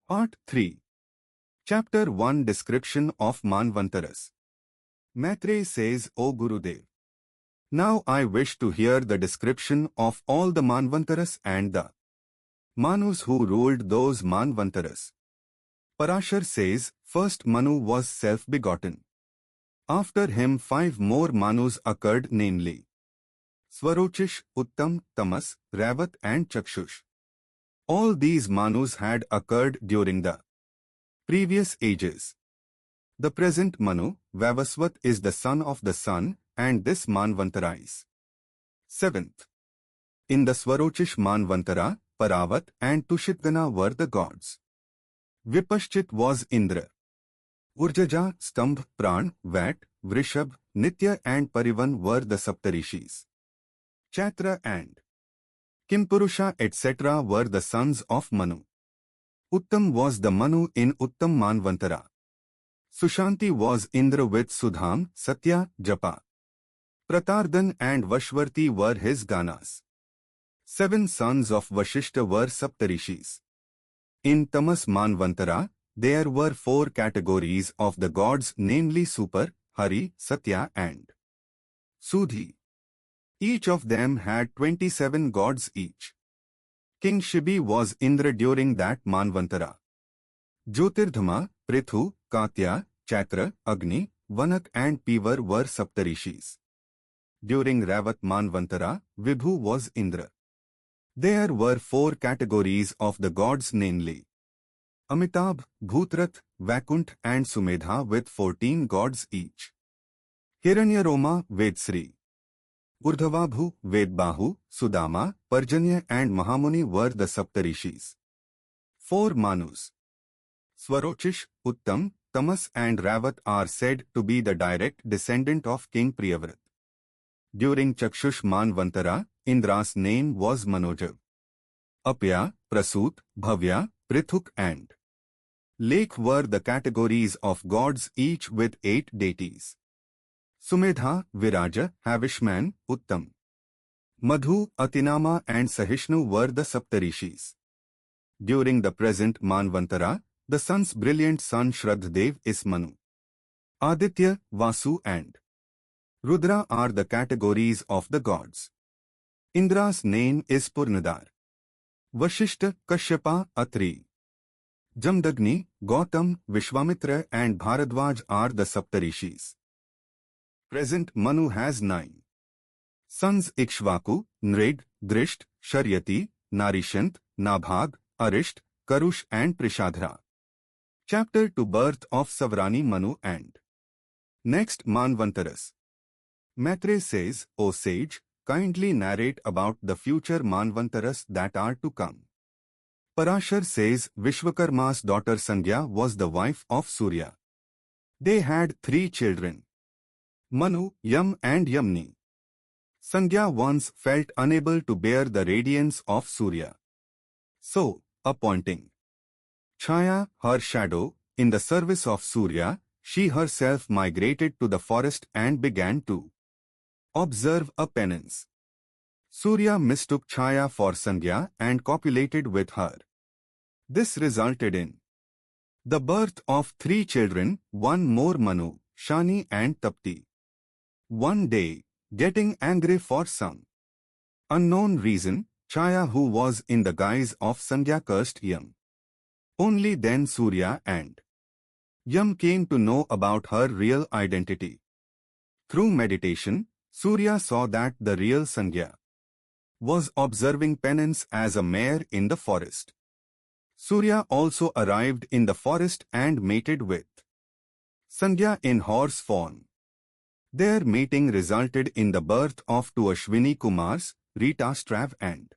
Part 3. Chapter 1 Description of Manvantaras. Maitreya says, O Gurudev, now I wish to hear the description of all the Manvantaras and the Manus who ruled those Manvantaras. Parashar says, first Manu was self-begotten. After him 5 more Manus occurred, namely Swarochish, Uttam, Tamas, Ravat and Chakshush. All these Manus had occurred during the previous ages. The present Manu, Vavasvat, is the son of the sun, and this Manvantara is 7th. In the Swarochish Manvantara, Paravat and Tushitgana were the gods. Vipaschit was Indra. Urjaja, Stambh, Pran, Vat, Vrishab, Nitya and Parivan were the sapta-rishis. Chatra and Kimpurusha etc. were the sons of Manu. Uttam was the Manu in Uttam Manvantara. Sushanti was Indra with Sudham, Satya, Japa. Pratardhan and Vashvarti were his Ganas. 7 sons of Vashishta were saptarishis. In Tamas Manvantara, there were 4 categories of the gods, namely Super, Hari, Satya and Sudhi. Each of them had 27 gods each. King Shibi was Indra during that Manvantara. Jyotirdhama, Prithu, Katya, Chakra, Agni, Vanak and Pivar were saptarishis. During Ravat Manvantara, Vibhu was Indra. There were 4 categories of the gods, namely Amitabh, Bhutrath, Vakunt and Sumedha with 14 gods each. Hiranyaroma, Vedsri. Urdhavabhu, Vedbahu, Sudama, Parjanya and Mahamuni were the saptarishis. 4 Manus, Swarochish, Uttam, Tamas and Ravat are said to be the direct descendant of King Priyavrat. During Chakshush Manvantara, Indra's name was Manojav. Apya, Prasut, Bhavya, Prithuk and Lake were the categories of gods, each with 8 deities. Sumedha, Viraja, Havishman, Uttam, Madhu, Atinama and Sahishnu were the saptarishis. During the present Manvantara, the sun's brilliant son Shraddhadev is Manu. Aditya, Vasu and Rudra are the categories of the gods. Indra's name is Purnadar. Vashishta, Kashyapa, Atri, Jamdagni, Gautam, Vishwamitra and Bharadwaj are the saptarishis. Present Manu has 9 sons: Ikshvaku, Nred, Drisht, Sharyati, Narishant, Nabhag, Arisht, Karush and Prishadhra. Chapter 2 Birth of Savrani Manu and Next Manvantaras. Maitreya says, O sage, kindly narrate about the future Manvantaras that are to come. Parashar says, Vishwakarma's daughter Sandhya was the wife of Surya. They had 3 children, Manu, Yam and Yamni. Sandhya once felt unable to bear the radiance of Surya. So, appointing Chaya, her shadow, in the service of Surya, she herself migrated to the forest and began to observe a penance. Surya mistook Chaya for Sandhya and copulated with her. This resulted in the birth of 3 children, 1 more Manu, Shani and Tapti. One day, getting angry for some unknown reason, Chaya, who was in the guise of Sandhya, cursed Yam. Only then Surya and Yam came to know about her real identity. Through meditation, Surya saw that the real Sandhya was observing penance as a mare in the forest. Surya also arrived in the forest and mated with Sandhya in horse form. Their mating resulted in the birth of 2 Ashwini Kumars, Ritastrav and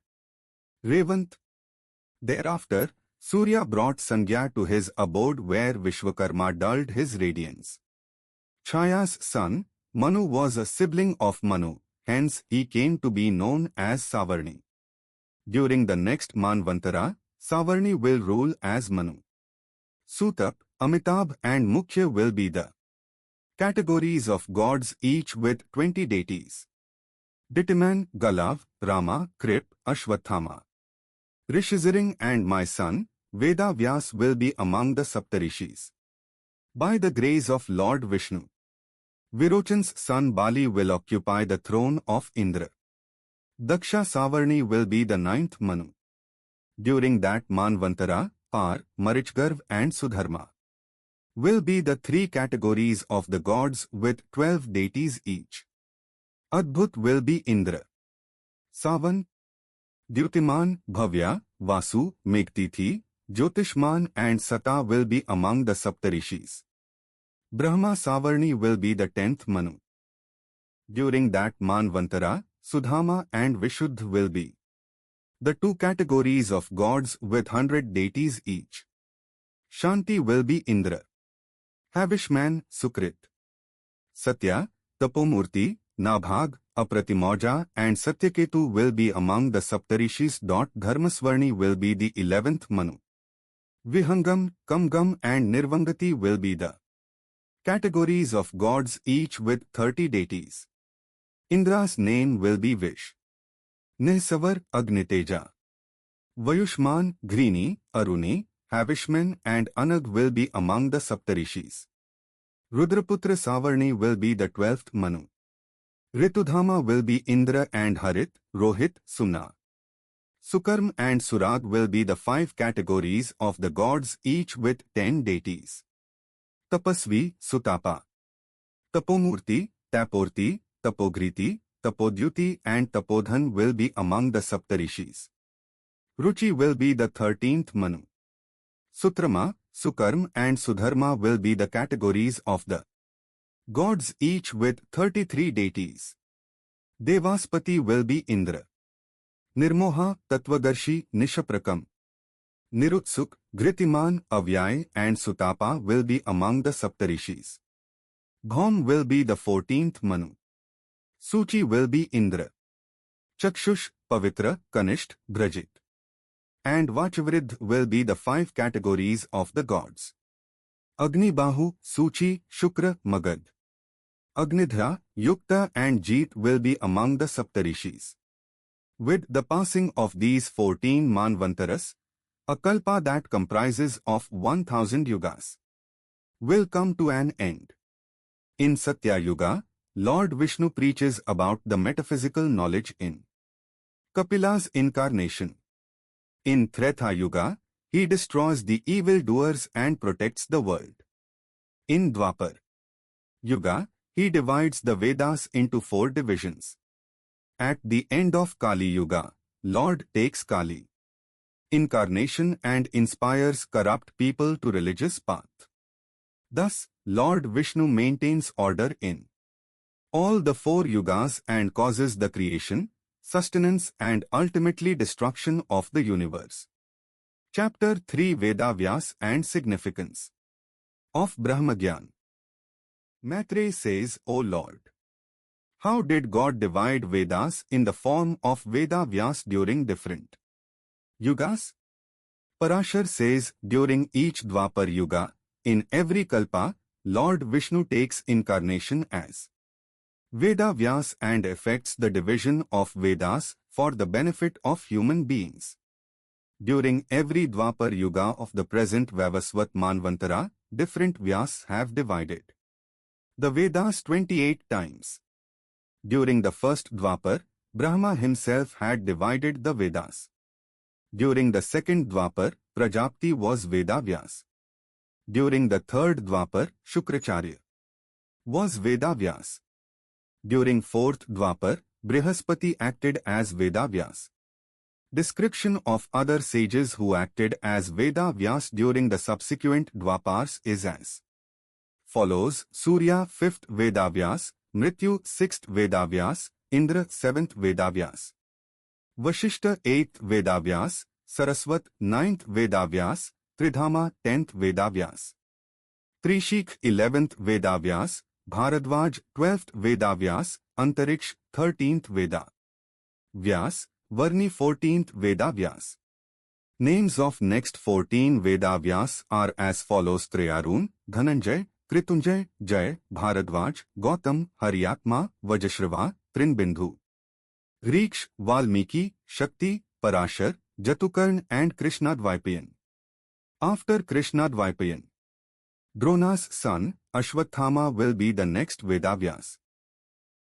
Revant. Thereafter, Surya brought Sandhya to his abode where Vishwakarma dulled his radiance. Chaya's son, Manu, was a sibling of Manu, hence he came to be known as Savarni. During the next Manvantara, Savarni will rule as Manu. Sutap, Amitabh and Mukhya will be the categories of gods, each with 20 deities. Ditiman, Galav, Rama, Krip, Ashwathama. Rishiziring and my son, Veda Vyas will be among the sapta-rishis. By the grace of Lord Vishnu, Virochan's son Bali will occupy the throne of Indra. Daksha Savarni will be the ninth Manu. During that Manvantara, Par, Marichgarv and Sudharma will be the three categories of the gods with 12 deities each. Adbhut will be Indra. Savan, Dyutiman, Bhavya, Vasu, Megtithi, Jyotishman and Sata will be among the Saptarishis. Brahma Savarni will be the 10th Manu. During that Manvantara, Sudhama and Vishuddh will be the two categories of gods with 100 deities each. Shanti will be Indra. Havishman, Sukrit. Satya, Tapomurti, Nabhag, Apratimoja and Satyaketu will be among the Saptarishis. Dharmasvarni will be the 11th Manu. Vihangam, Kamgam and Nirvangati will be the categories of gods each with 30 deities. Indra's name will be Vish. Nihsavar, Agniteja. Vayushman, Grini, Aruni, Havishman and Anag will be among the Saptarishis. Rudraputra Savarni will be the 12th Manu. Ritudhama will be Indra and Harit, Rohit, Sumna. Sukarm and Surag will be the 5 categories of the gods each with 10 deities. Tapasvi, Sutapa. Tapomurti, Tapurti, Tapogriti, Tapodyuti and Tapodhan will be among the Saptarishis. Ruchi will be the 13th Manu. Sutrama, Sukarm and Sudharma will be the categories of the gods each with 33 deities. Devaspati will be Indra. Nirmoha, Tattvagarshi, Nishaprakam. Nirutsuk, Gritiman, Avyay and Sutapa will be among the Saptarishis. Bhaum will be the 14th Manu. Suchi will be Indra. Chakshush, Pavitra, Kanisht, Brajit. And Vachavridh will be the 5 categories of the gods. Agni Bahu, Suchi, Shukra, Magad. Agnidhra, Yukta and Jeet will be among the Saptarishis. With the passing of these 14 Manvantaras, a kalpa that comprises of 1000 yugas will come to an end. In Satya Yuga, Lord Vishnu preaches about the metaphysical knowledge in Kapila's incarnation. In Treta Yuga, he destroys the evil-doers and protects the world. In Dwapar Yuga, he divides the Vedas into 4 divisions. At the end of Kali Yuga, Lord takes Kali incarnation and inspires corrupt people to religious path. Thus, Lord Vishnu maintains order in all the 4 yugas and causes the creation, sustenance and ultimately destruction of the universe. Chapter 3 Veda Vyas and Significance of Brahmagyan. Maitreya says, O Lord, how did God divide Vedas in the form of Veda Vyas during different yugas? Parashar says, during each Dwapar Yuga, in every Kalpa, Lord Vishnu takes incarnation as Veda Vyas and effects the division of Vedas for the benefit of human beings. During every Dwapar Yuga of the present Vavasvat Manvantara, different Vyas have divided the Vedas 28 times. During the first Dwapar, Brahma himself had divided the Vedas. During the second Dwapar, Prajapati was Veda Vyas. During the third Dwapar, Shukracharya was Veda Vyas. During fourth Dwapar, Brihaspati acted as Veda Vyas. Description of other sages who acted as Veda Vyas during the subsequent Dwapars is as follows: Surya 5th Veda Vyas, Mrityu 6th Veda Vyas, Indra 7th Veda Vyas, Vashishta 8th Veda Vyas, Saraswat 9th Veda Vyas, Tridhama 10th Veda Vyas, Trishikh 11th Veda Vyas, Bharadvaj 12th Veda Vyas, Antariksh 13th Veda Vyas, Varni 14th Veda Vyas. Names of next 14 Veda Vyas are as follows: Trayarun, Dhananjay, Kritunjay, Jay, Bharadvaj, Gautam, Haryatma, Vajashriva, Trinbindhu, Griksh, Valmiki, Shakti, Parashar, Jatukarn and Krishnadvaipayan. After Krishnadvaipayan, Drona's son, Ashwathama will be the next Vedavyas.